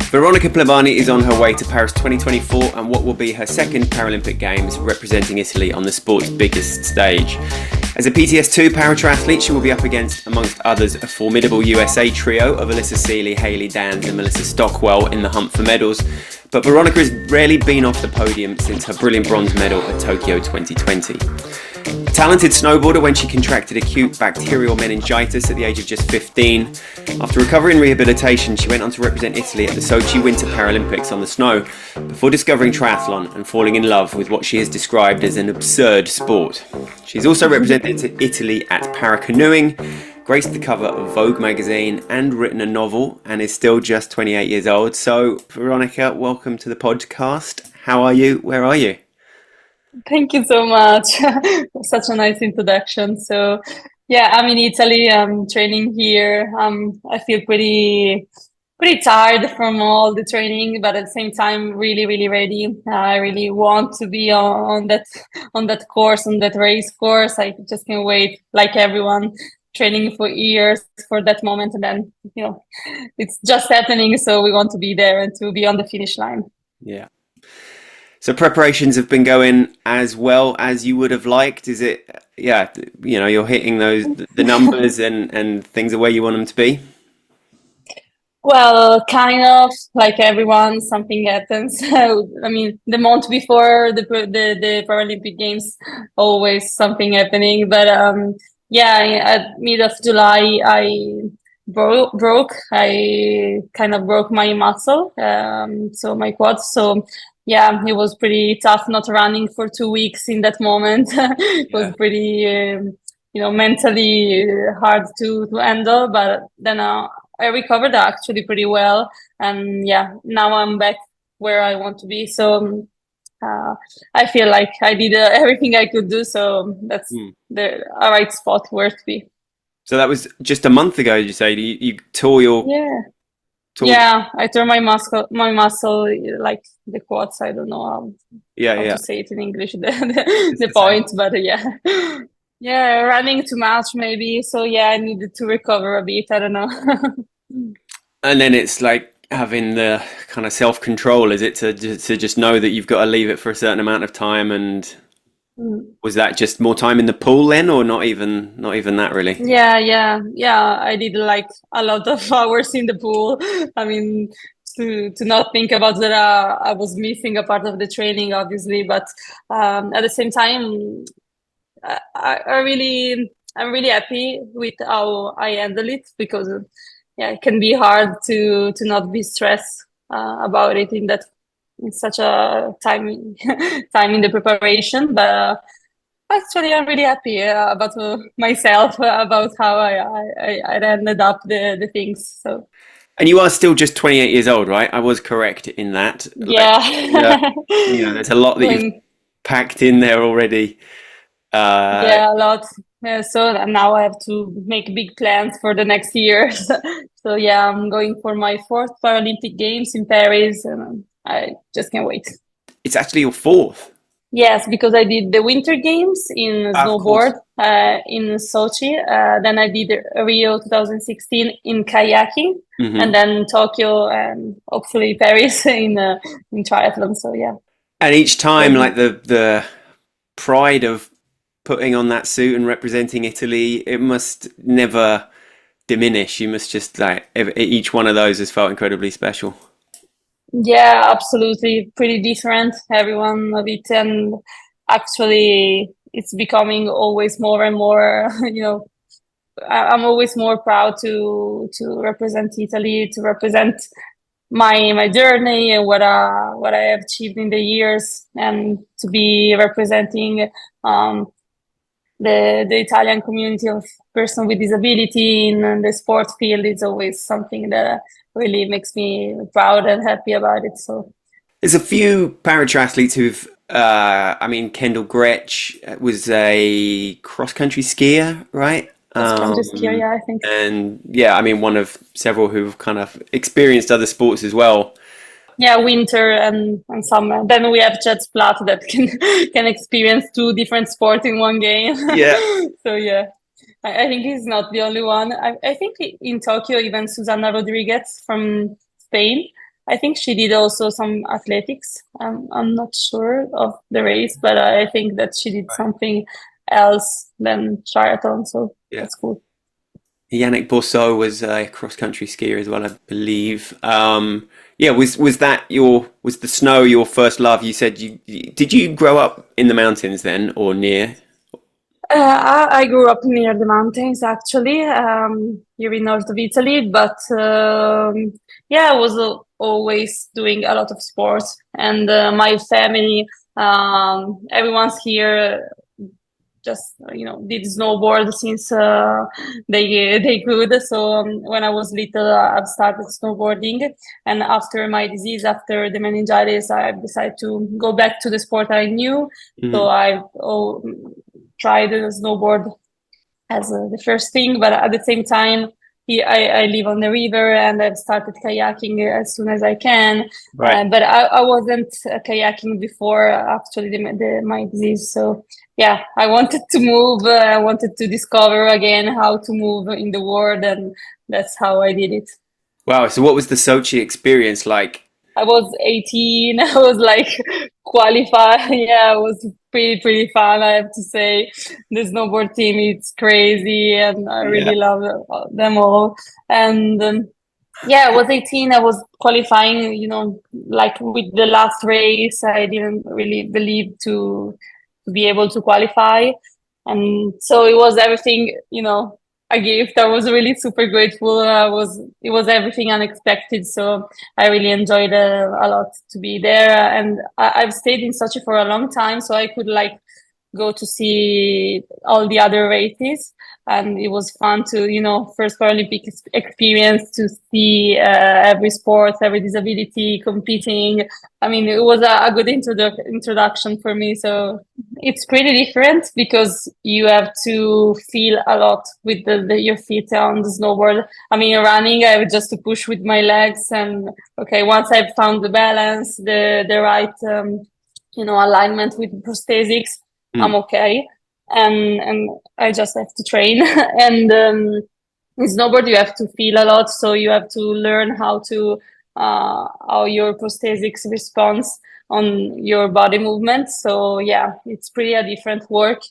Veronica Plebani is on her way to Paris 2024 and what will be her second Paralympic Games, representing Italy on the sport's biggest stage. As a PTS2 para-triathlete, she will be up against, amongst others, a formidable USA trio of Alyssa Seeley, Hayley Dans and Melissa Stockwell in the hunt for medals. But Veronica has rarely been off the podium since her brilliant bronze medal at Tokyo 2020. A talented snowboarder when she contracted acute bacterial meningitis at the age of just 15. After recovery and rehabilitation, she went on to represent Italy at the Sochi Winter Paralympics on the snow, before discovering triathlon and falling in love with what she has described as an absurd sport. She's also represented Italy at para-canoeing, graced the cover of Vogue magazine and written a novel, and is still just 28 years old. So, Veronica, welcome to the podcast. How are you? Where are you? Thank you so much. Such a nice introduction. So, yeah, I'm in Italy. I'm training here. I feel pretty tired from all the training, but at the same time, really ready. I really want to be on that course, on that race course. I just can't wait. Like everyone, training for years for that moment, and then it's just happening. So we want to be there and to be on the finish line. Yeah. So preparations have been going as well as you would have liked. Is it, you're hitting the numbers and things are where you want them to be? Well, kind of like everyone, something happens. I mean, the month before the Paralympic Games, always something happening. But at mid of July, I kind of broke my muscle, so my quad. So yeah, it was pretty tough not running for 2 weeks in that moment. It was pretty, mentally hard to handle. But then I recovered actually pretty well, and now I'm back where I want to be. So I feel like I did everything I could do. So that's the right spot where to be. So that was just a month ago, you say? You tore your... Yeah, I tore my muscle, like the quads. I don't know how to say it in English, the point, but running too much maybe. So I needed to recover a bit. I don't know. And then it's like having the kind of self-control, is it, to just know that you've got to leave it for a certain amount of time? And was that just more time in the pool then, or not even that really? Yeah. I did like a lot of hours in the pool. I mean, to not think about that, I was missing a part of the training, obviously, but at the same time, I'm really happy with how I handle it, because it can be hard to not be stressed about it in such a time in the preparation. But actually, I'm really happy about myself, about how I ended up the things. So. And you are still just 28 years old, right? I was correct in that. There's a lot that you've packed in there already. A lot. So now I have to make big plans for the next year. So I'm going for my 4th Paralympic Games in Paris, and I just can't wait. It's actually your 4th. Yes, because I did the Winter Games in snowboard in Sochi. Then I did Rio 2016 in kayaking, and then Tokyo and hopefully Paris in triathlon. So And each time, like the pride of putting on that suit and representing Italy, it must never diminish. You must just each one of those has felt incredibly special. Yeah, absolutely. Pretty different, every one of it. And actually, it's becoming always more and more, I'm always more proud to represent Italy, to represent my journey and what I have achieved in the years, and to be representing the Italian community of persons with disability in the sport field is always something that really makes me proud and happy about it. So there's a few para-triathletes who've Kendall Gretsch was a cross-country skier, right? Cross-country skier, I think. And one of several who've kind of experienced other sports as well. Yeah, winter and summer. Then we have Chet Platt that can experience 2 different sports in one game. Yeah. So I think he's not the only one. I think in Tokyo, even Susana Rodriguez from Spain I think she did also some athletics. I'm not sure of the race, but I think that she did something else than triathlon. So Yeah. that's cool. Yannick Bourseau was a cross-country skier as well, I believe. Yeah, was that was the snow your first love? You said did you grow up in the mountains then or near? I grew up near the mountains, actually, here in north of Italy. But yeah, I was always doing a lot of sports, and my family, everyone's here, just did snowboard since they could. So when I was little, I've started snowboarding, and after my disease, after the meningitis, I decided to go back to the sport I knew. So Mhm. I tried snowboard as the first thing, but at the same time, I live on the river and I've started kayaking as soon as I can. Right. But I wasn't kayaking before actually my disease. So yeah, I wanted to move. I wanted to discover again how to move in the world, and that's how I did it. Wow. So what was the Sochi experience like? I was 18. I was like qualified. Yeah, it was pretty fun. I have to say, the snowboard team, it's crazy, and I Yeah. really love them all. And yeah, I was 18. I was qualifying. Like with the last race, I didn't really believe to be able to qualify, and so it was everything. A gift. I was really super grateful. It was everything unexpected. So I really enjoyed a lot to be there, and I've stayed in Sochi for a long time, so I could like go to see all the other races, and it was fun to first Paralympic experience to see every sport, every disability competing. I mean, it was a good introduction for me. So it's pretty different because you have to feel a lot with your feet on the snowboard. I mean, running, I have just to push with my legs, and okay, once I've found the balance, the right alignment with prosthetics, I'm Mm. okay. And I just have to train. And in snowboard, you have to feel a lot, so you have to learn how your prosthetics responds on your body movement. So yeah, it's pretty a different work,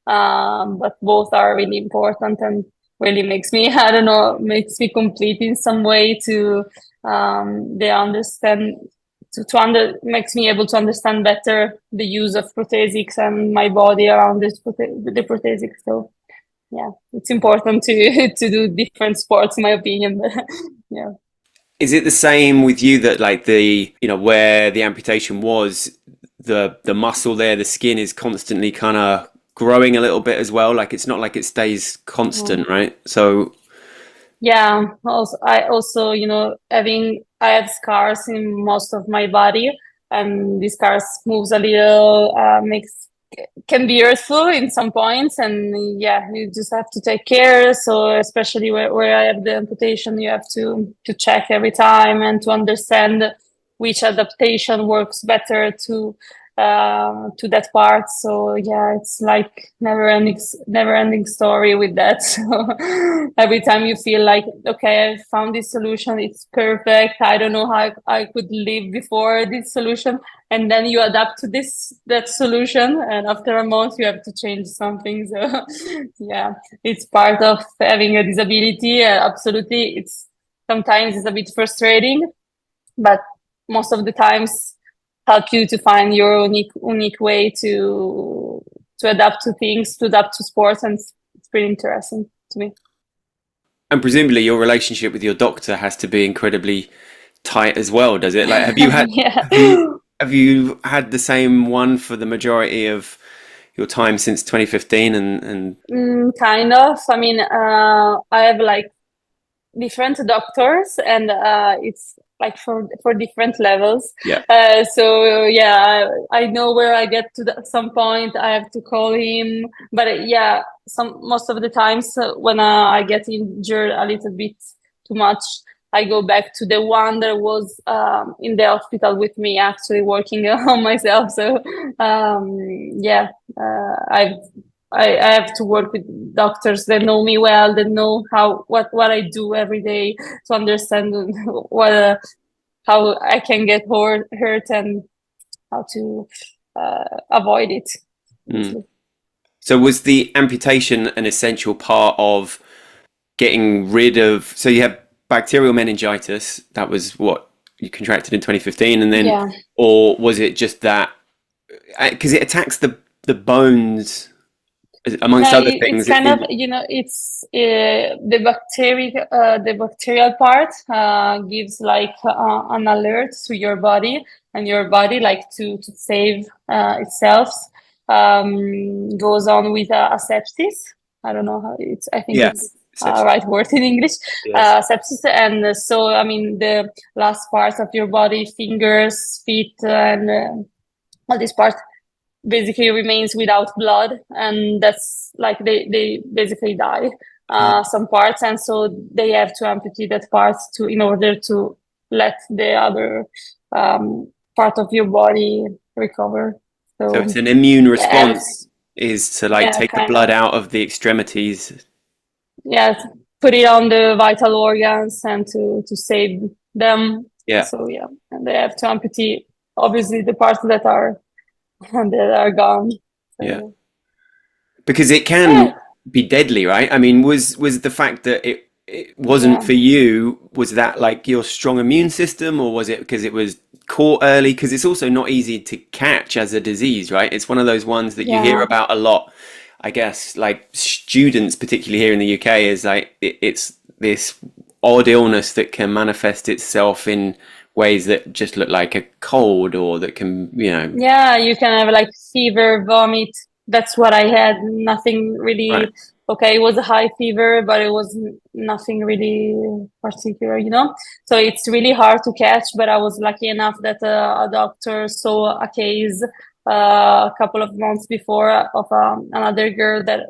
but both are really important and really makes me I don't know, makes me complete in some way to they understand to under makes me able to understand better the use of prosthetics and my body around the prosthetics. So yeah, it's important to to do different sports, in my opinion. Yeah. Is it the same with you that like where the amputation was, the muscle there, the skin is constantly kind of growing a little bit as well? Like it's not like it stays constant, right? So Yeah, also I also, I have scars in most of my body, and these scars moves a little, makes can be hurtful in some points, and yeah, you just have to take care. So especially where I have the amputation, you have to check every time and to understand which adaptation works better to that part. So yeah, it's like never ending story with that. So every time you feel like, okay, I found this solution, it's perfect. I don't know how I could live before this solution, and then you adapt to that solution, and after a month you have to change something. So yeah, it's part of having a disability. Absolutely, it's sometimes it's a bit frustrating, but most of the times help you to find your unique way to adapt to things, to adapt to sports, and it's pretty interesting to me. and presumably your relationship with your doctor has to be incredibly tight as well, does it? Like have you had Yeah. have you had the same one for the majority of your time since 2015 and Kind of. I mean, I have like different doctors, and it's like for different levels. yeah. So yeah, I know where I get to some point I have to call him, but yeah, some most of the times when I get injured a little bit too much, I go back to the one that was in the hospital with me, actually working on myself. So yeah, I've I have to work with doctors that know me well, that know what I do every day, to understand what how I can get hurt and how to avoid it. So was the amputation an essential part of getting rid of, so you had bacterial meningitis, that was what you contracted in 2015, and then, Yeah. or was it just that, because it attacks the bones amongst No, other it's things? kind of, it's the bacterial part gives like an alert to your body, and your body, like to save itself, goes on with a sepsis. I don't know how it's, I think Yes. it's right word in English, Yes. sepsis. And so, I mean, the last parts of your body, fingers, feet, and all these parts basically remains without blood, and that's like they basically die, some parts, and so they have to amputate that part to in order to let the other part of your body recover. So So it's an immune yeah, response is to like yeah, take the kind blood of, out of the extremities. yeah, put it on the vital organs and to save them. Yeah. So yeah, and they have to amputate obviously the parts that are that are gone. Yeah. So, Because it yeah, can be deadly, right? I mean, was the fact that it wasn't yeah. for you, was that like your strong immune system, or was it because it was caught early? Because it's also not easy to catch as a disease, right? It's one of those ones that you hear Yeah, about a lot. I guess like students, particularly here in the UK, is like it's this odd illness that can manifest itself in ways that just look like a cold, or that can, yeah, you can have like fever, vomit. That's what I had. Nothing right. really. Okay, it was a high fever, but it was nothing really particular, you know? So it's really hard to catch, but I was lucky enough that a doctor saw a case a couple of months before of another girl that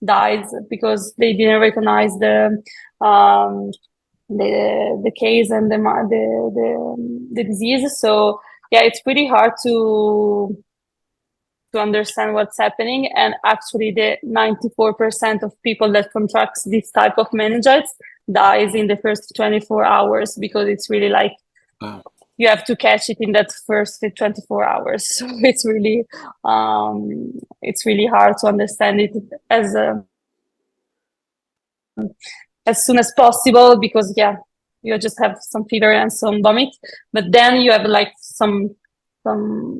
died because they didn't recognize um, the case and the disease. So yeah, it's pretty hard to understand what's happening. And actually, the 94% of people that contracts this type of meningitis dies in the first 24 hours because it's really like Wow. you have to catch it in that first 24 hours. So it's really hard to understand it as as soon as possible because yeah, you just have some fever and some vomit, but then you have like some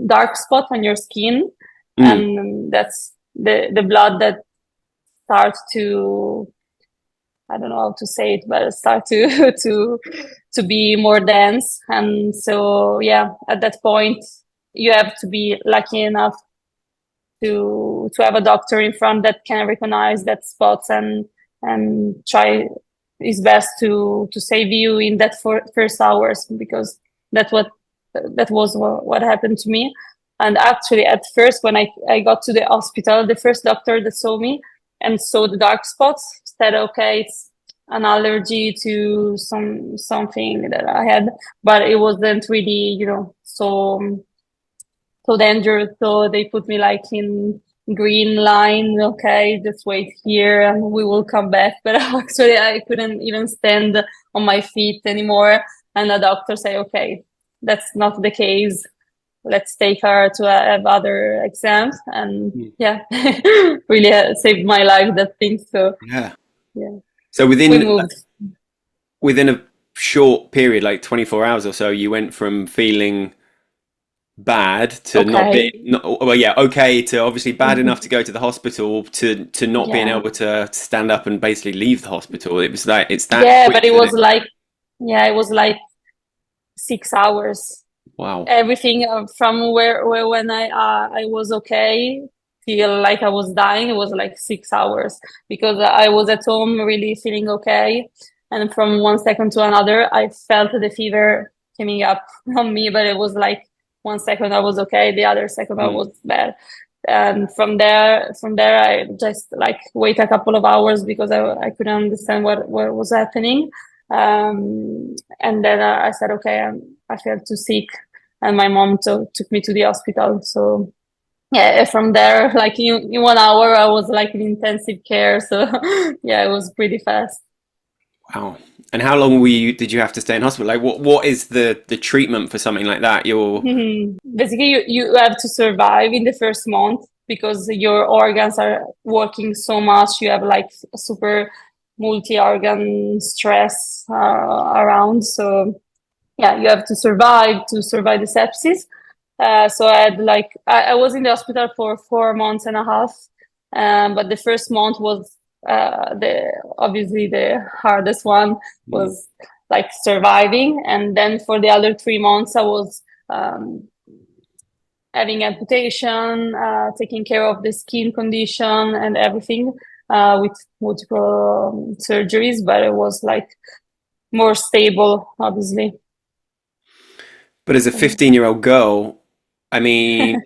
dark spot on your skin, Mm. and that's the blood that starts to, I don't know how to say it, but start to to be more dense. And so yeah, at that point you have to be lucky enough to have a doctor in front that can recognize that spots and try his best to save you in that first hours, because that was what happened to me. And actually at first when I got to the hospital, the first doctor that saw me and saw the dark spots said, okay, it's an allergy to something that I had, but it wasn't really, you know, so dangerous. So they put me like in green line. Okay, just wait here and we will come back. But actually, I couldn't even stand on my feet anymore. And the doctor said, okay, that's not the case. Let's take her to have other exams. And Mm. yeah, really saved my life, that thing. So Yeah. yeah, So we within moved. within a short period, like 24 hours or so, you went from feeling bad to not being, Okay. not, well, yeah, okay, to obviously bad enough to go to the hospital, to not being Yeah. able to stand up and basically leave the hospital. It was like it's that Yeah, but quick it that was it. like, yeah, it was like 6 hours. Wow. Everything from where when I was okay till like I was dying, it was like 6 hours because I was at home really feeling okay, and from one second to another I felt the fever coming up on me, but it was like 1 second I was okay, the other second I Mm. was bad. And from there I just like wait a couple of hours because I couldn't understand what was happening. And then I said okay, I felt too sick, and my mom took me to the hospital. So yeah, from there, like in 1 hour, I was like in intensive care. So yeah, it was pretty fast. Wow. And how long did you have to stay in hospital? Like what is the treatment for something like that? Basically, you have to survive in the first month because your organs are working so much. You have like a super multi-organ stress around. So yeah, you have to survive the sepsis. So I had like I was in the hospital for 4 months and a half, but the first month was the obviously the hardest one Mm. was like surviving, and then for the other 3 months I was um, having amputation, taking care of the skin condition and everything with multiple surgeries, but it was like more stable, obviously. But as a So, 15-year-old girl, I mean,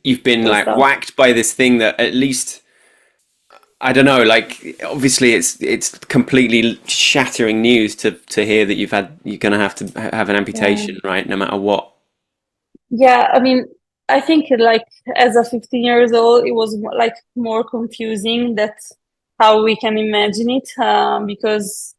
you've been was like tough. whacked by this thing that at least I don't know, like obviously it's completely shattering news to hear that you're gonna have to have an Yeah. amputation, right? No matter what. Yeah, I mean, I think like as a 15 years old, it was like more confusing that how we can imagine it, because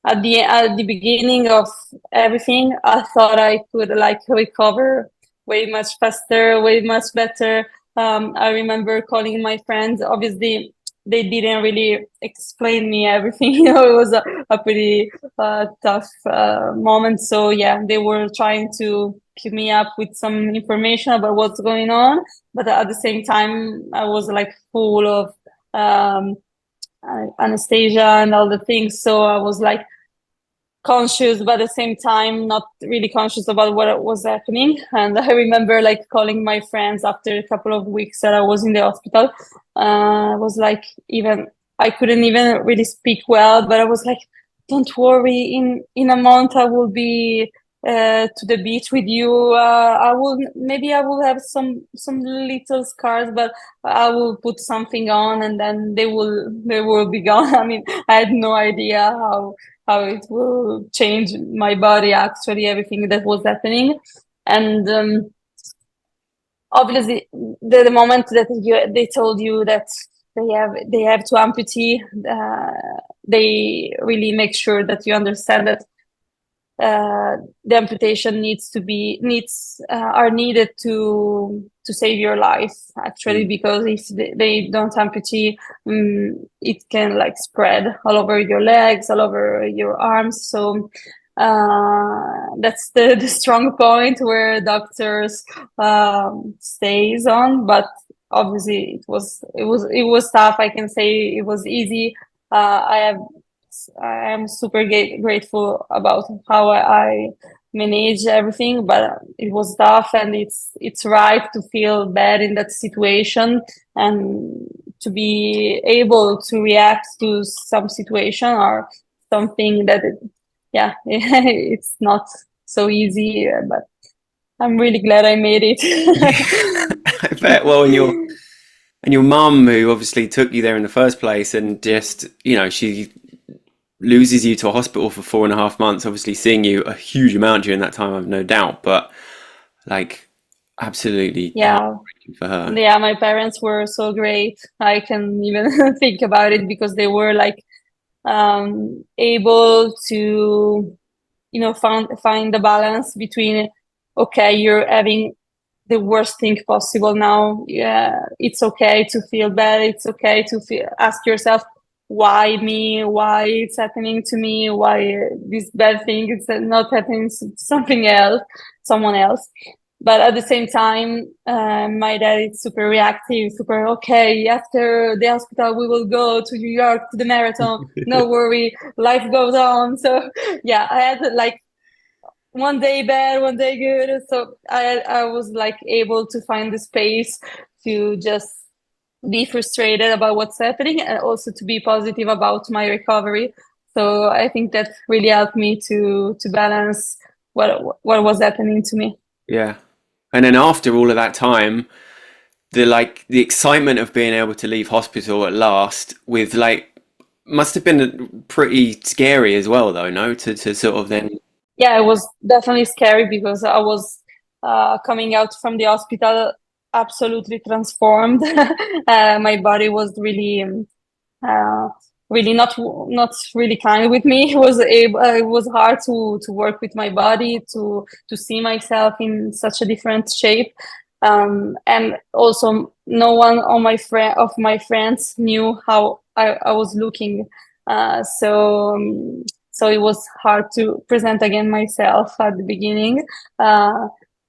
at the beginning of everything, I thought I could like recover way much faster, way much better. I remember calling my friends. Obviously, they didn't really explain me everything. It was a pretty tough moment. So yeah, they were trying to keep me up with some information about what's going on, but at the same time, I was like full of um, anesthesia and all the things. So I was like conscious, but at the same time, not really conscious about what was happening. And I remember like calling my friends after a couple of weeks that I was in the hospital. I was like, even I couldn't even really speak well, but I was like, don't worry, in a month I will be to the beach with you. I will have some little scars, but I will put something on and then they will be gone. I mean, I had no idea how it will change my body, actually, everything that was happening. And obviously, the moment that they told you that they have to amputate, they really make sure that you understand that the amputation are needed to save your life, actually, Mm. because if they don't amputate, it can like spread all over your legs, all over your arms. So that's the strong point where doctors stays on. But obviously it was tough. I can say it was easy. I am super grateful about how I manage everything, but it was tough, and it's right to feel bad in that situation and to be able to react to some situation or something that, yeah, it's not so easy, but I'm really glad I made it. I bet. Well, and your mum, who obviously took you there in the first place, and just she loses you to a hospital for 4.5 months, obviously seeing you a huge amount during that time, I've no doubt, but like absolutely Yeah. heartbreaking for her. Yeah, my parents were so great. I can even think about it because they were like able to, find the balance between, okay, you're having the worst thing possible now. Yeah, it's okay to feel bad. It's okay to ask yourself, why me? Why it's happening to me? Why this bad thing is not happening to something else, someone else? But at the same time, my dad is super reactive, super okay. After the hospital, we will go to New York to the marathon. No worry, life goes on. So yeah, I had like one day bad, one day good. So I was like able to find the space to just be frustrated about what's happening and also to be positive about my recovery. So I think that really helped me to balance what was happening to me. Yeah. And then after all of that time, the excitement of being able to leave hospital at last with like must have been pretty scary as well though, no? To sort of then Yeah, it was definitely scary because I was coming out from the hospital absolutely transformed. My body was really really not really kind with me. It was hard to work with my body, to see myself in such a different shape. And also no one on of my friends knew how I was looking. So it was hard to present again myself at the beginning.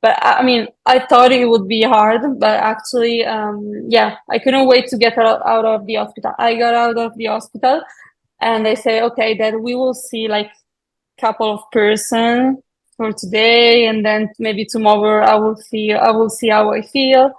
But I mean, I thought it would be hard, but actually, yeah, I couldn't wait to get out of the hospital. I got out of the hospital, and they say, okay, that we will see like couple of person for today, and then maybe tomorrow I will see how I feel.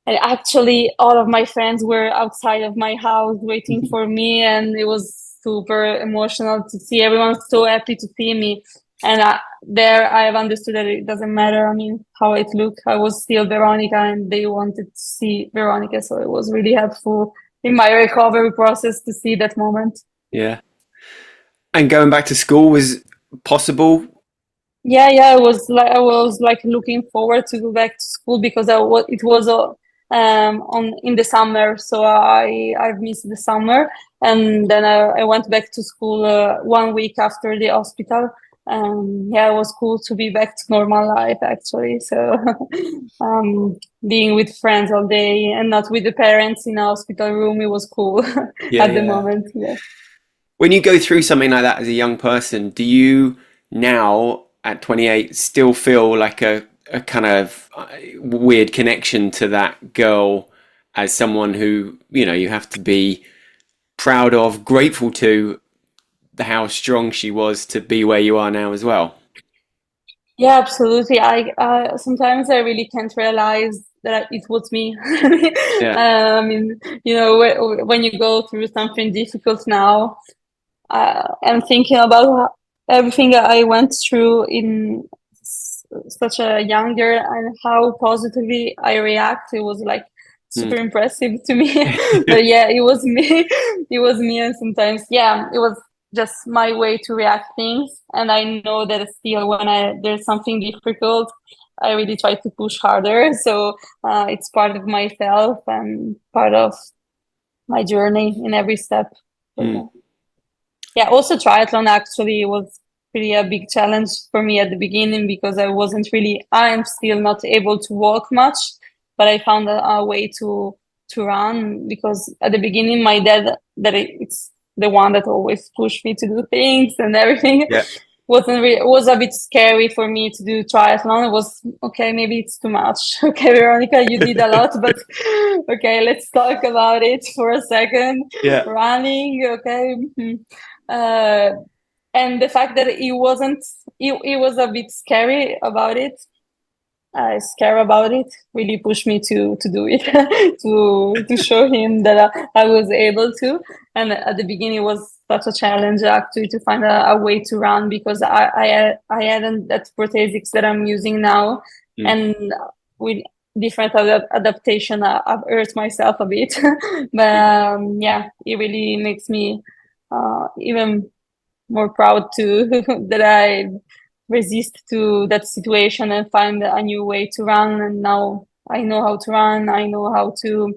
And actually, all of my friends were outside of my house waiting for me, and it was super emotional to see everyone so happy to see me. And there, I've understood that it doesn't matter. I mean, how it looked, I was still Veronica, and they wanted to see Veronica, so it was really helpful in my recovery process to see that moment. Yeah. And going back to school was possible? Yeah, I was like looking forward to go back to school because it was on in the summer, so I've missed the summer, and then I went back to school 1 week after the hospital. Yeah, it was cool to be back to normal life actually. So being with friends all day and not with the parents in a hospital room, it was cool Yeah, at the yeah. moment. Yeah. When you go through something like that as a young person, do you now at 28 still feel like a kind of weird connection to that girl as someone who, you know, you have to be proud of, grateful to how strong she was to be where you are now as well? Yeah, absolutely. I sometimes I really can't realize that it was me. Yeah. I mean, you know, when you go through something difficult now, I'm thinking about everything I went through in such a younger and how positively I react. It was like Mm. super impressive to me. But yeah, it was me. It was me, and sometimes, yeah, it was just my way to react things. And I know that still, when there's something difficult, I really try to push harder. So it's part of myself and part of my journey in every step. So, Mm. yeah. Yeah, also triathlon actually was pretty a big challenge for me at the beginning because I'm still not able to walk much, but I found a way to run because at the beginning my dad, it's the one that always pushed me to do things and everything. Yeah. It was a bit scary for me to do triathlon. It was okay, maybe it's too much. Okay, Veronica, you did a lot, but okay, let's talk about it for a second. Yeah. Running, okay. Uh, and the fact that it was a bit scary about it, scared about it, really pushed me to do it, to show him that I was able to. And at the beginning, it was such a challenge actually to find a way to run because I hadn't that prosthetics that I'm using now, Mm. and with different adaptation, I've hurt myself a bit. But yeah, it really makes me even more proud to that I resist to that situation and find a new way to run. And now I know how to run. I know how to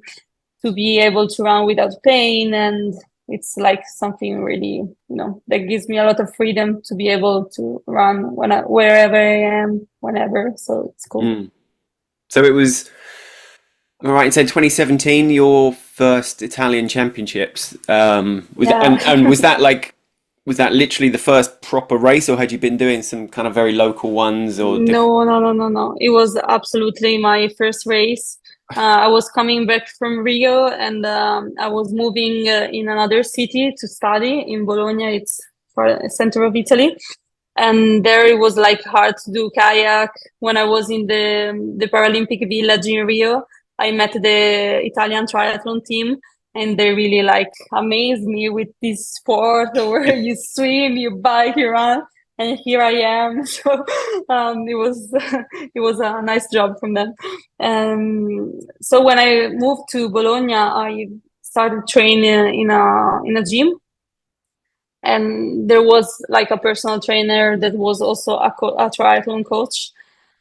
be able to run without pain, and it's like something really, that gives me a lot of freedom to be able to run wherever I am, whenever. So it's cool. Mm. So it was, am I right in saying 2017, your first Italian championships? Yeah. And was that literally the first proper race, or had you been doing some kind of very local ones or different? No. It was absolutely my first race. I was coming back from Rio, and I was moving in another city to study in Bologna. It's for the center of Italy. And there it was like hard to do kayak. When I was in the Paralympic village in Rio, I met the Italian triathlon team, and they really like amazed me with this sport where you swim, you bike, you run, and here I am. So it was it was a nice job from them. So when I moved to Bologna, I started training in a gym, and there was like a personal trainer that was also a triathlon coach,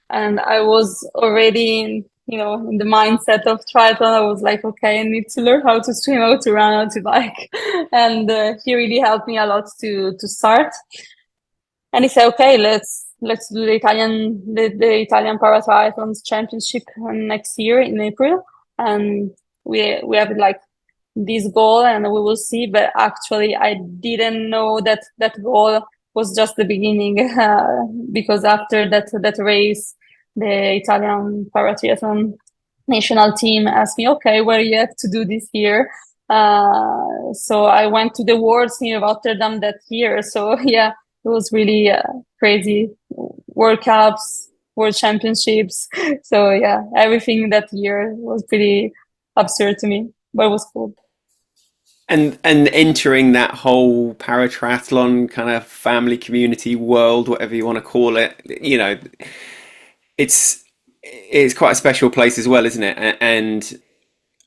and I was already in the mindset of triathlon, I was like, okay, I need to learn how to swim, how to run, how to bike, and he really helped me a lot to start. And he said, okay, let's do the Italian para triathlons championship next year in April, and we have like this goal, and we will see. But actually, I didn't know that that goal was just the beginning, because after that race, the Italian para triathlon national team asked me, okay, what do you have to do this year? So I went to the Worlds in Rotterdam that year. So yeah, it was really crazy. World Cups, World Championships. So yeah, everything that year was pretty absurd to me, but it was cool. And entering that whole paratriathlon kind of family community world, whatever you want to call it, it's it's quite a special place as well, isn't it? And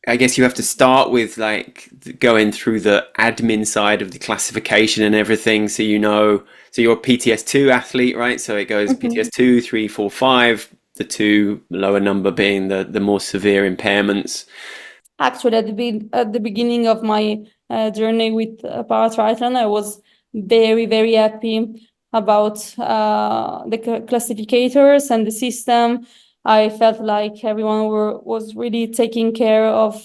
I guess you have to start with like going through the admin side of the classification and everything, so so you're a PTS2 athlete, right? So it goes Mhm. PTS2, 3, 4, 5, the two lower number being the more severe impairments. Actually, at the beginning of my journey with paratriathlon, I was very, very happy about the classificators and the system. I felt like everyone was really taking care of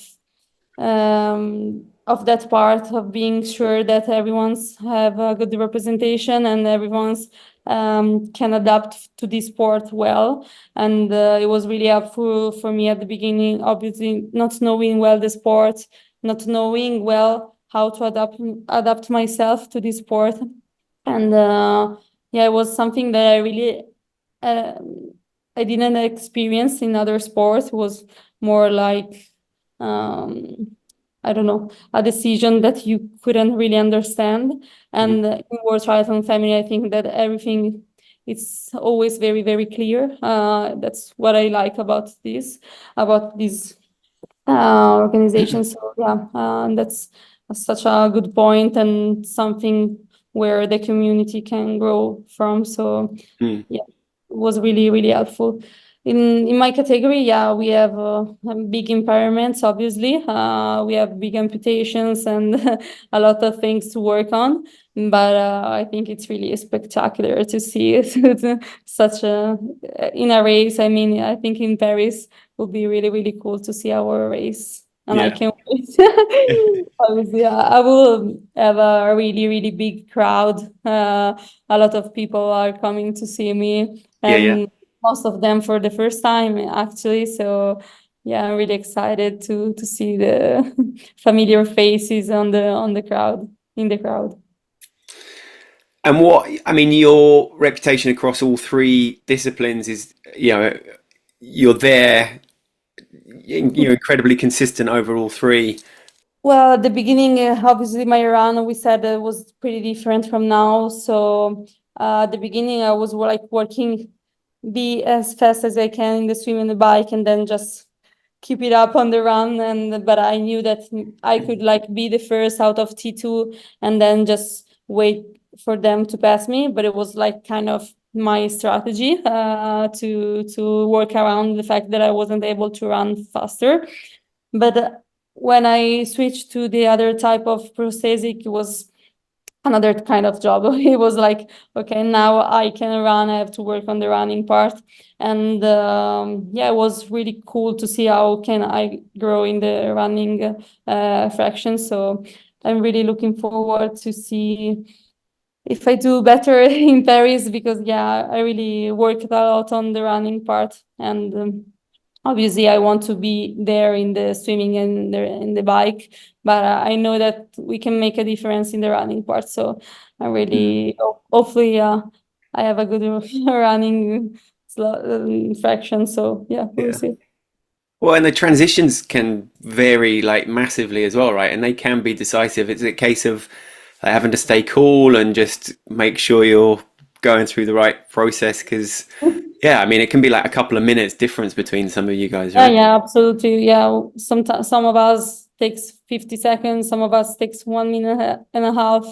that part of being sure that everyone's have a good representation and everyone's can adapt to this sport well. And it was really helpful for me at the beginning, obviously not knowing well the sport, not knowing well how to adapt myself to this sport. And yeah, it was something that uh, I didn't experience in other sports. It was more like um, I don't know, a decision that you couldn't really understand. Mhm. And in World Triathlon Family, I think that everything is always very, very clear. That's what I like about this organization. So yeah, and that's such a good point and something where the community can grow from. So Mm. yeah, it was really, really helpful. In my category, yeah, we have big impairments, obviously. We have big amputations and a lot of things to work on. But I think it's really spectacular to see it such a in a race. I mean, I think in Paris will be really, really cool to see our race. And I Yeah. can't wait. Obviously, I will have a really, really big crowd. A lot of people are coming to see me, Yeah, yeah. and most of them for the first time, actually. So, yeah, I'm really excited to see the familiar faces on the crowd in the crowd. And I mean, your reputation across all three disciplines is, you're there, you're incredibly consistent over all three. Well, at the beginning, obviously, my run we said was pretty different from now. So at the beginning, I was like working, be as fast as I can in the swim and the bike, and then just keep it up on the run. And but I knew that I could like be the first out of T2, and then just wait for them to pass me. But it was like kind of my strategy to work around the fact that I wasn't able to run faster. But when I switched to the other type of prosthetic, it was another kind of job. It was like, okay, now I can run. I have to work on the running part, and yeah, it was really cool to see how can I grow in the running fraction. So I'm really looking forward to see if I do better in Paris because yeah, I really worked a lot on the running part and. Obviously, I want to be there in the swimming and in the bike, but I know that we can make a difference in the running part. So I Mm. really hopefully I have a good running fraction. So yeah, we'll Yeah. see. Well, and the transitions can vary like massively as well, right? And they can be decisive. It's a case of having to stay cool and just make sure you're going through the right process. Because, yeah, I mean, it can be like a couple of minutes difference between some of you guys, Yeah, right? yeah, absolutely. Yeah, sometimes some of us takes 50 seconds, some of us takes 1 minute and a half.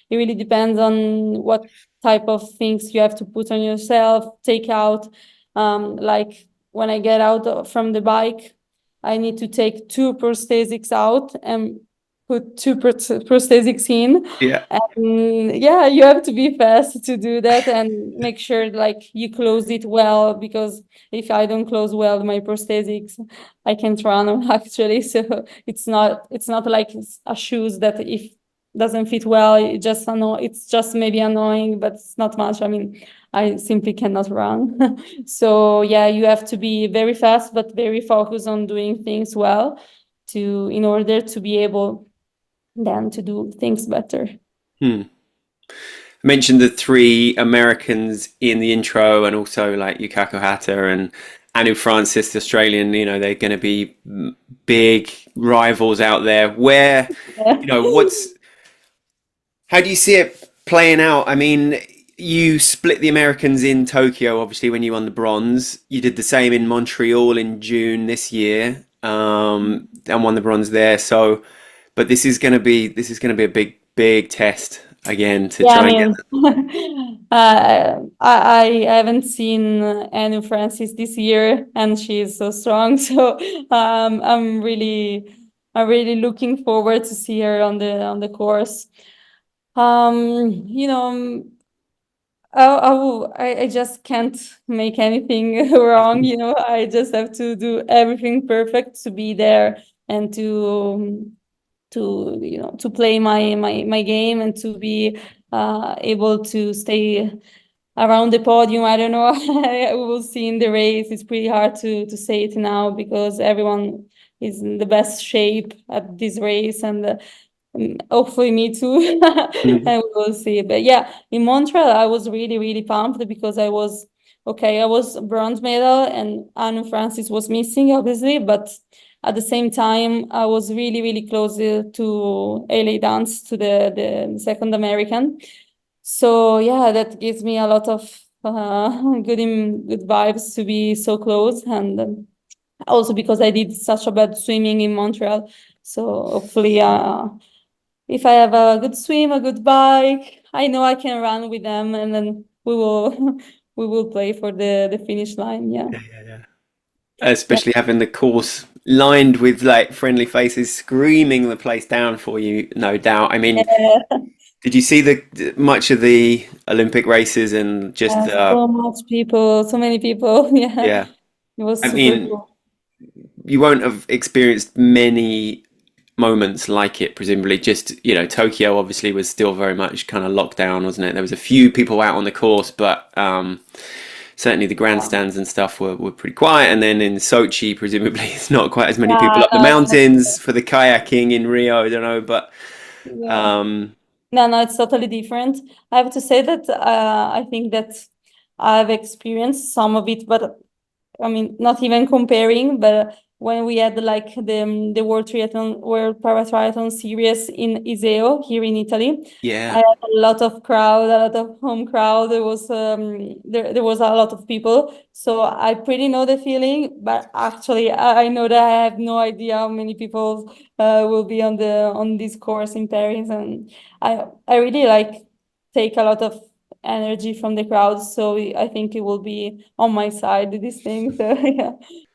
It really depends on what type of things you have to put on yourself, take out. Like when I get from the bike, I need to take two prosthetics out and put two prosthetics in. Yeah. And yeah, you have to be fast to do that and make sure like you close it well, because if I don't close well my prosthetics, I can't run actually. So it's not like a shoes that if doesn't fit well, it's just maybe annoying, but it's not much. I mean, I simply cannot run. So yeah, you have to be very fast, but very focused on doing things well in order to be able then to do things better. Hmm. I mentioned the three Americans in the intro, and also like Yukako Hata and Anu Francis, the Australian. They're going to be big rivals out there. How do you see it playing out? I mean, you split the Americans in Tokyo, obviously, when you won the bronze. You did the same in Montreal in June this year, and won the bronze there. So, but this is going to be a big, big test again to Yeah, I try and get. mean, I haven't seen Anu Francis this year, and she is so strong. So I'm really looking forward to see her on the course. You know, I just can't make anything wrong. I just have to do everything perfect to be there and to play my game and to be able to stay around the podium. I don't know. We will see in the race. It's pretty hard to say it now because everyone is in the best shape at this race, and hopefully me too. Mhm. And we will see. But yeah, in Montreal, I was really, really pumped because I was bronze medal and Anu Francis was missing, obviously, but at the same time, I was really, really close to LA Dance, to the second American. So yeah, that gives me a lot of good vibes to be so close, and also because I did such a bad swimming in Montreal. So hopefully, if I have a good swim, a good bike, I know I can run with them, and then we will we will play for the finish line. Yeah. Yeah. Especially having the course lined with like friendly faces screaming the place down for you, no doubt. I mean, Yeah. did you see the much of the Olympic races and just So much people, so many people. Yeah. yeah. It was I super mean, cool. you won't have experienced many moments like it, presumably. Just, Tokyo obviously was still very much kind of locked down, wasn't it? There was a few people out on the course, but certainly the grandstands and stuff were pretty quiet. And then in Sochi, presumably, it's not quite as many people Yeah, up the no, it's not. mountains for the kayaking in Rio. I don't know, but Yeah. um, No, it's totally different. I have to say that I think that I've experienced some of it, but I mean, not even comparing, but when we had like the World Paratriathlon Series in Iseo here in Italy, I yeah. had a lot of crowd, a lot of home crowd. There was a lot of people, so I pretty know the feeling. But actually, I know that I have no idea how many people will be on this course in Paris, and I really like take a lot of energy from the crowd. So I think it will be on my side, this thing. So yeah.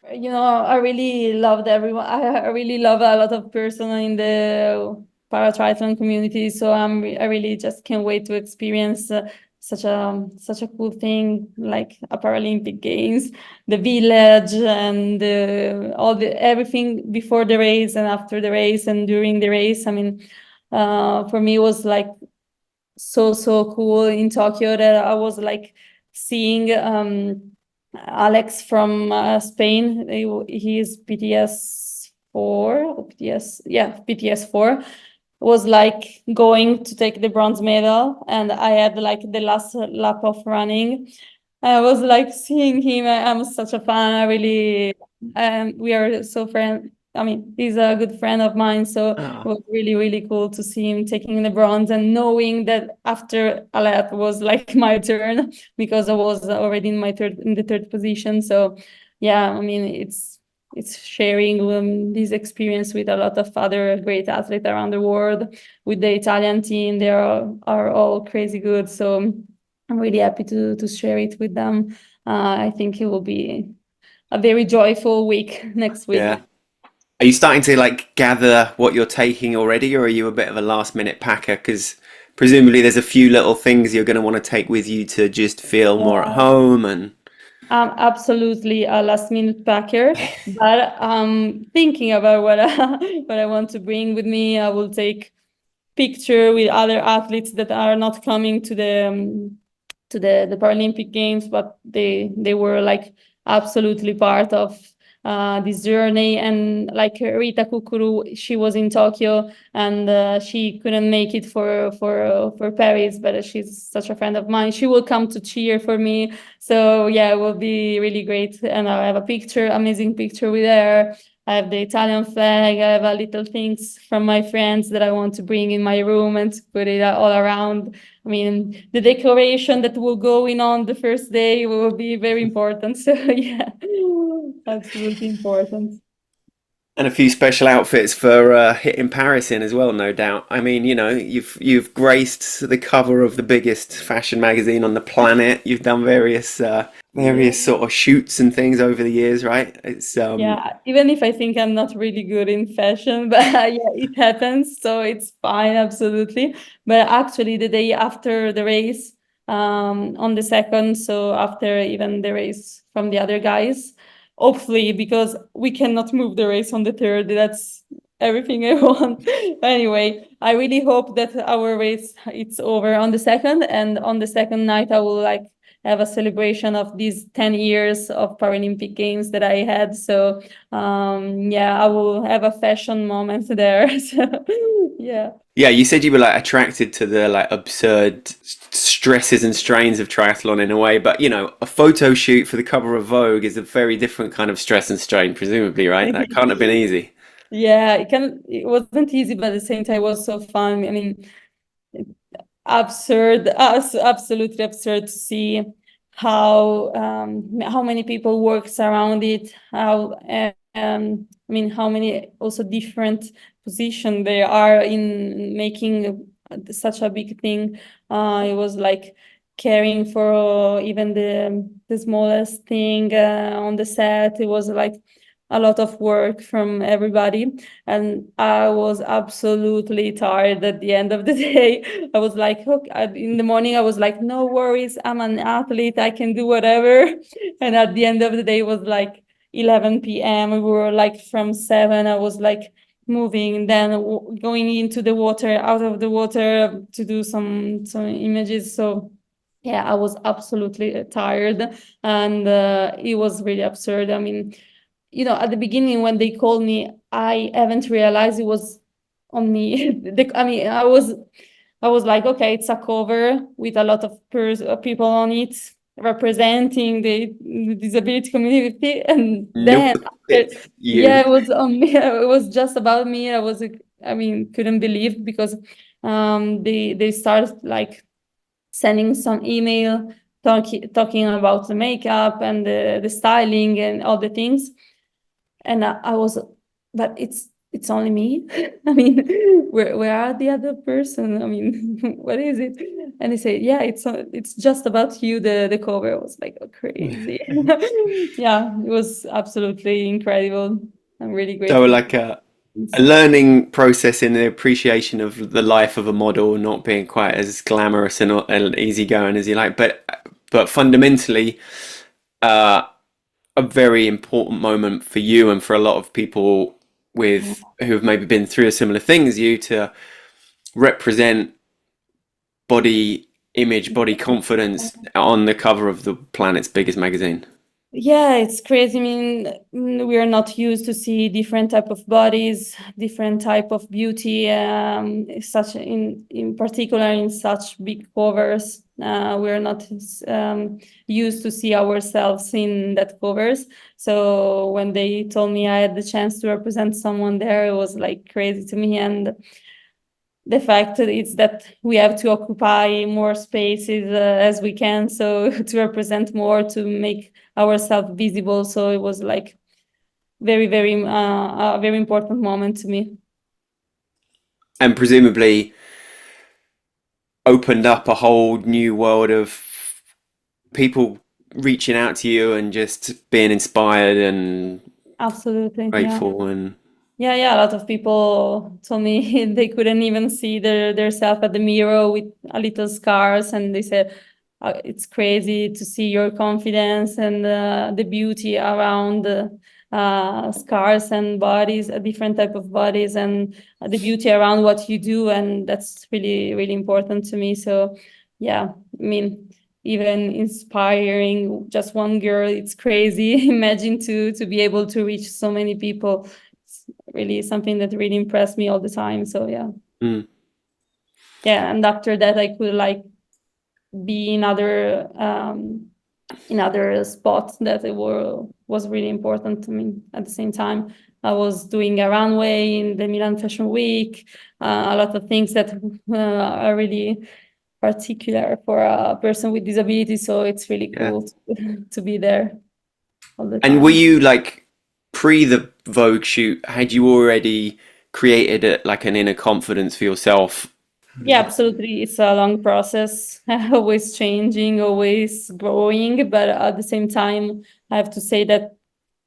I really loved everyone. I really love a lot of person in the paratriathlon community. So I really just can't wait to experience such a cool thing like a Paralympic Games, the village, and everything before the race and after the race and during the race. I mean, for me, it was like so cool in Tokyo that I was like seeing Alex from Spain. He is PTS 4 or PTS, yeah, PTS 4. Was like going to take the bronze medal, and I had like the last lap of running. I was like seeing him. I'm such a fan. I really, we are so friend. I mean, he's a good friend of mine, so it Oh, was really, really cool to see him taking the bronze and knowing that after Alet was like my turn because I was already in the third position. So, yeah, I mean, it's sharing this experience with a lot of other great athletes around the world. With the Italian team, they are all crazy good. So I'm really happy to share it with them. I think it will be a very joyful week next week. Yeah. Are you starting to like gather what you're taking already, or are you a bit of a last minute packer? Because presumably there's a few little things you're going to want to take with you to just feel more at Yeah. home and I'm absolutely a last minute packer, but thinking about what what I want to bring with me. I will take picture with other athletes that are not coming to the Paralympic Games, but they were like absolutely part of this journey. And like Rita Kukuru, she was in Tokyo and she couldn't make it for Paris, but she's such a friend of mine. She will come to cheer for me. So yeah, it will be really great. And I have a picture, amazing picture with her. I have the Italian flag. I have a little things from my friends that I want to bring in my room and to put it all around. I mean, the decoration that will go in on the first day will be very important. So yeah, absolutely important. a few special outfits for hitting Paris in as well, no doubt. I mean, you've graced the cover of the biggest fashion magazine on the planet. You've done various Yeah. sort of shoots and things over the years, right? It's Yeah, even if I think I'm not really good in fashion, but yeah, it happens, so it's fine, absolutely. But actually, the day after the race, on the second, so after even the race from the other guys, hopefully, because we cannot move the race on the third, that's everything I want. Anyway, I really hope that our race it's over on the second, and on the second night, I will like have a celebration of these 10 years of Paralympic Games that I had. So yeah, I will have a fashion moment there. So yeah. Yeah, you said you were like attracted to the like absurd stresses and strains of triathlon in a way, but a photo shoot for the cover of Vogue is a very different kind of stress and strain, presumably, right? That can't have been easy. Yeah, it wasn't easy, but at the same time it was so fun. I mean, absurd, absolutely absurd to see how many people works around it, how I mean how many also different position they are in making such a big thing. It was like caring for even the smallest thing on the set. It was like a lot of work from everybody, and I was absolutely tired at the end of the day. I was like, okay, in the morning, I was like, no worries, I'm an athlete, I can do whatever. And at the end of the day, it was like 11 p.m. We were like from 7, I was like moving, then going into the water, out of the water to do some images. So yeah, I was absolutely tired, and it was really absurd. I mean, at the beginning when they called me, I haven't realized it was on me. I mean, I was like, okay, it's a cover with a lot of people on it representing the disability community, and then Nope, after, it's yeah, you. it was on me. It was just about me. I mean, couldn't believe because they started like sending some email talking about the makeup and the styling and all the things, and I was, but it's only me. I mean, where are the other person? I mean, what is it? And they say, yeah, it's just about you. The cover. I was like, oh, crazy. Yeah, it was absolutely incredible. I'm really So grateful. like a learning process in the appreciation of the life of a model not being quite as glamorous and easygoing as you like, but fundamentally uh, a very important moment for you and for a lot of people with who have maybe been through a similar thing as you to represent body image, body confidence on the cover of the planet's biggest magazine. Yeah, it's crazy. I mean, we are not used to see different type of bodies, different type of beauty, such in particular in such big covers. We are not used to see ourselves in that covers. So when they told me I had the chance to represent someone there, it was like crazy to me. And the fact is that we have to occupy more spaces as we can, so to represent more, to make ourselves visible. So it was like very, very a very important moment to me. And presumably opened up a whole new world of people reaching out to you and just being inspired and Absolutely. Yeah. grateful and Yeah. A lot of people told me they couldn't even see their self at the mirror with a little scars, and they said it's crazy to see your confidence and the beauty around scars and bodies, a different type of bodies, and the beauty around what you do, and that's really really important to me. So yeah, I mean, even inspiring just one girl, it's crazy. Imagine to be able to reach so many people. It's really something that really impressed me all the time. So yeah. mm, Yeah, and after that I could like be in other spots that was really important to me. At the same time, I was doing a runway in the Milan Fashion Week, a lot of things that are really particular for a person with disability. So it's really yeah. cool to be there all the And were time. you like pre the Vogue shoot, had you already created like an inner confidence for yourself? Yeah, absolutely. It's a long process, always changing, always growing. But at the same time, I have to say that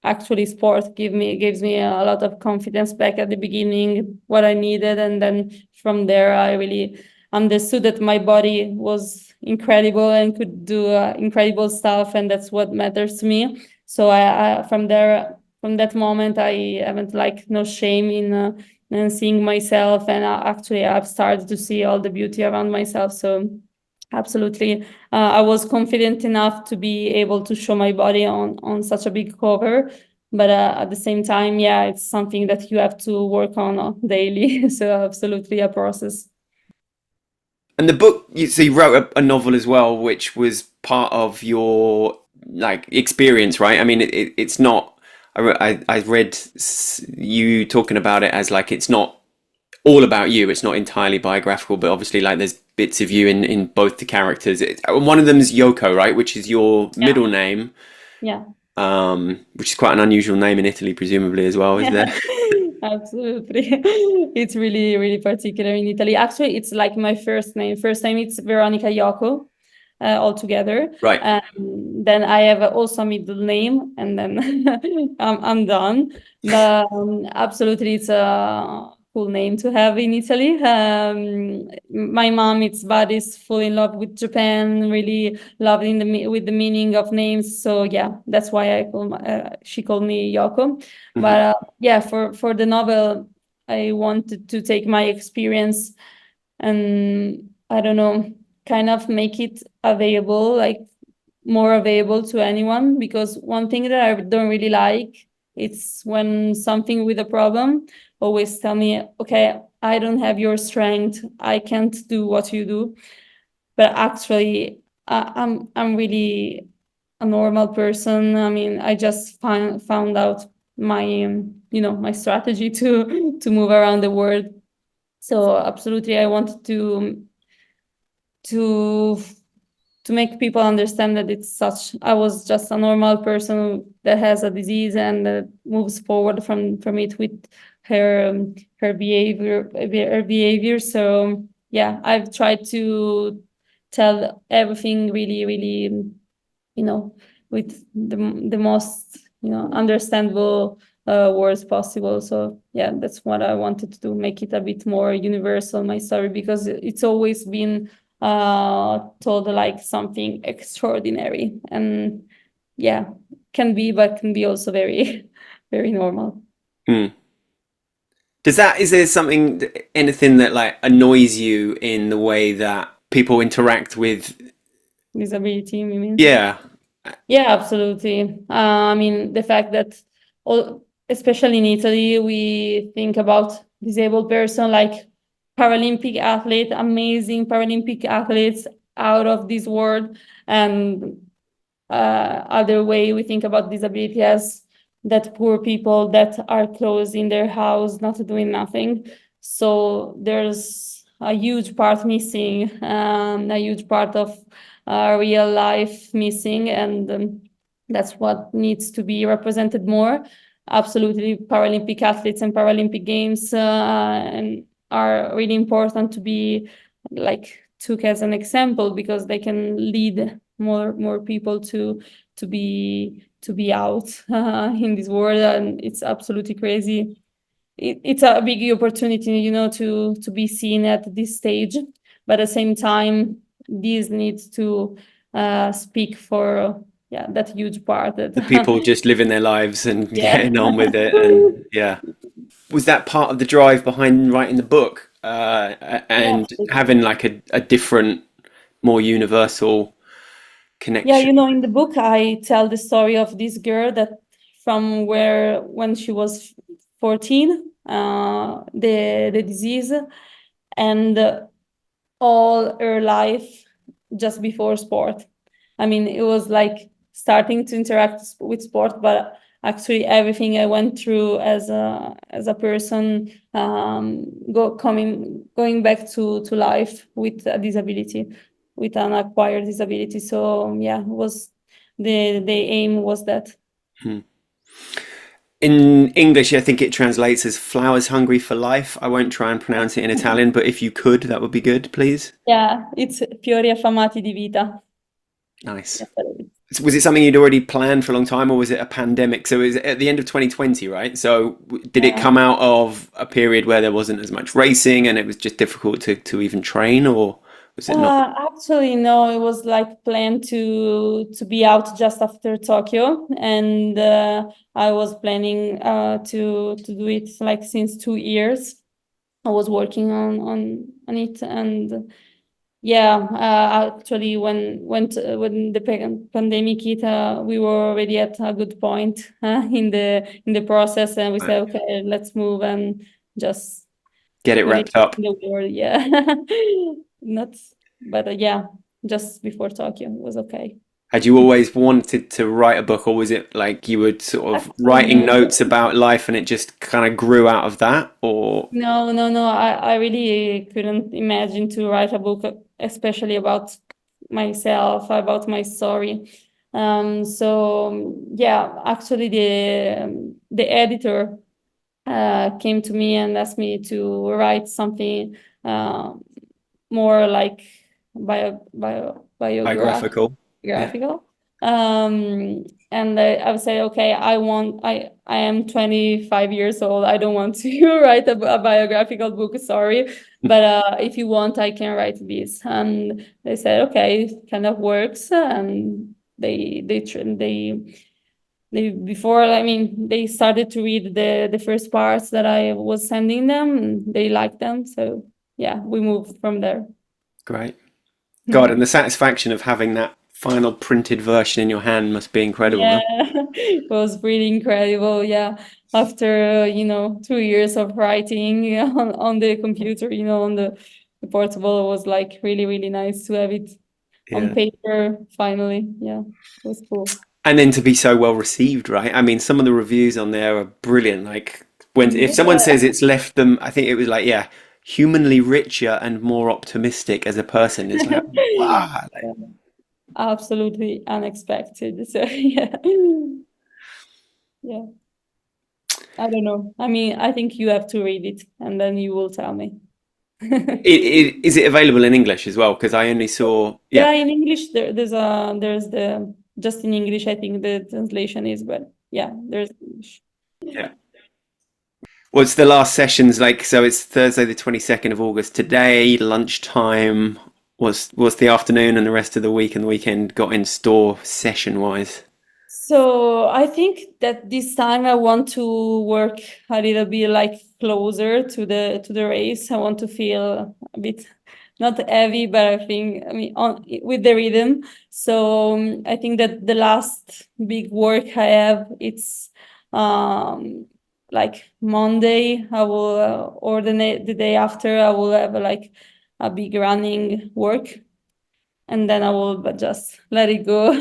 actually sport gives me a lot of confidence back at the beginning, what I needed, and then from there I really understood that my body was incredible and could do incredible stuff, and that's what matters to me. So I from that moment I haven't like no shame in seeing myself, and actually I've started to see all the beauty around myself. So absolutely. I was confident enough to be able to show my body on such a big cover, but at the same time, yeah, it's something that you have to work on daily. So absolutely a process. And the book, so you wrote a novel as well, which was part of your like experience, right? I mean, it's not. I read you talking about it as like it's not all about you. It's not entirely biographical, but obviously, like there's bits of you in both the characters. One of them is Yoko, right? Which is your Yeah, middle name, yeah. which is quite an unusual name in Italy, presumably as well, is there? Absolutely. It's really, really particular in Italy. Actually, it's like my first name. First name it's Veronica Yoko, altogether. Right. Then I have also a middle name, and then I'm done. But absolutely, it's a cool name to have in Italy. My mom, it's bad, is full in love with Japan, really loved with the meaning of names. So yeah, that's why she called me Yoko. Hmm. But yeah, for the novel, I wanted to take my experience and I don't know, kind of make it available, like more available to anyone. Because one thing that I don't really like, it's when something with a problem always tell me, okay, I don't have your strength, I can't do what you do. But actually, I'm really a normal person. I mean, I just found out my my strategy to move around the world. So absolutely, I wanted to to make people understand that I was just a normal person that has a disease and moves forward from it with her behavior. So yeah, I've tried to tell everything really really you know, with the most, understandable words possible. So yeah, that's what I wanted to do, make it a bit more universal, my story, because it's always been told like something extraordinary, and yeah, can be, but can be also very, very normal. Hmm. Is there something, anything that like annoys you in the way that people interact with? Disability, you mean? Yeah. Yeah, absolutely. I mean, the fact that especially in Italy, we think about disabled person like Paralympic athlete, amazing Paralympic athletes out of this world, and other way we think about disability as that poor people that are closed in their house, not doing nothing. So there's a huge part missing, a huge part of real life missing, and that's what needs to be represented more. Absolutely, Paralympic athletes and Paralympic Games and are really important to be like took as an example, because they can lead more people to be out in this world, and it's absolutely crazy. It's a big opportunity, to be seen at this stage, but at the same time, this needs to speak for that huge part that The people just living their lives and yeah. getting on with it, and yeah. Was that part of the drive behind writing the book, Yeah, and having like a different, more universal yeah, connection? in the book I tell the story of this girl that from when she was 14, the disease, and all her life just before sport. I mean, it was like starting to interact with sport, but actually everything I went through as a person, going back to life with a disability, with an acquired disability. So yeah, it was the aim was that. Hmm. In English, I think it translates as "flowers hungry for life." I won't try and pronounce it in Italian, but if you could, that would be good, please. Yeah, it's fiori affamati di vita. Nice. Yes, Was it something you'd already planned for a long time, or was it a pandemic? So it was at the end of 2020, right? So did it come out of a period where there wasn't as much racing and it was just difficult to even train, or was it not? Actually, no, it was like planned to be out just after Tokyo, and I was planning to do it like since 2 years. I was working on it, and yeah, actually, when the pandemic hit, we were already at a good point in the process, and we said, okay, let's move and just Get it put it wrapped up. in the world. Yeah, not, but yeah, just before Tokyo, it was okay. Had you always wanted to write a book, or was it like you were sort of Actually, writing no, notes about life and it just kind of grew out of that? Or no. I really couldn't imagine to write a book, especially about myself, about my story. So yeah, actually, the editor came to me and asked me to write something more like biographical. biographical? Yeah, And I would say, okay, I am 25 years old. I don't want to write a biographical book, sorry. But if you want, I can write this. And they said, okay, it kind of works. And they before, I mean, they started to read the first parts that I was sending them, and they liked them. So yeah, we moved from there. great. God, and the satisfaction of having that final printed version in your hand must be incredible, Yeah, huh? it was really incredible. Yeah, after 2 years of writing on the computer, on the portable, it was like really, really nice to have it on Yeah. paper finally. Yeah, it was cool. And then to be so well received, right? I mean, some of the reviews on there are brilliant. Like when if someone Yeah. says it's left them, I think it was like, yeah, humanly richer and more optimistic as a person. It's like, wow. Like, Yeah, absolutely unexpected. So yeah, yeah. I don't know. I mean, I think you have to read it and then you will tell me. is it available in English as well? Because I only saw, yeah, Yeah, in English there's the just in English I think the translation is, but yeah, there's English. yeah. What's the last sessions like? So it's Thursday, the 22nd of August. Today, lunchtime. Was the afternoon and the rest of the week and the weekend got in store session wise? So I think that this time I want to work a little bit like closer to the race. I want to feel a bit not heavy, but I mean on with the rhythm. So I think that the last big work I have it's like Monday. I will or the day after I will have like a big running work, and then I will but just let it go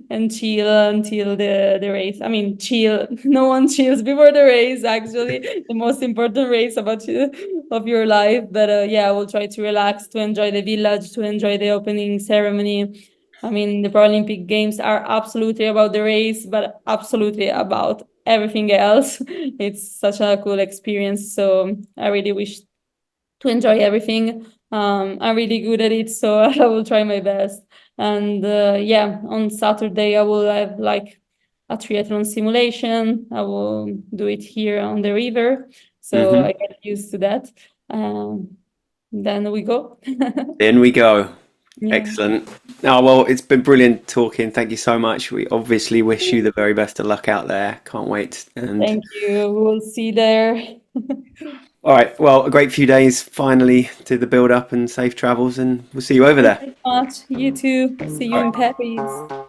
and chill until the race. I mean, chill. No one chills before the race. Actually, the most important race of your life. But yeah, I will try to relax, to enjoy the village, to enjoy the opening ceremony. I mean, the Paralympic Games are absolutely about the race, but absolutely about everything else. It's such a cool experience. So I really wish to enjoy everything. I'm really good at it, so I will try my best. And yeah, on Saturday I will have like a triathlon simulation. I will do it here on the river, so I get used to that. Then we go. In we go. Yeah. Excellent. Oh, well, it's been brilliant talking. Thank you so much. We obviously wish you the very best of luck out there. Can't wait. And Thank you. We'll see there. all right, well, a great few days finally to the build up and safe travels, and we'll see you over there. Thank you so much. You too. See you in Paris.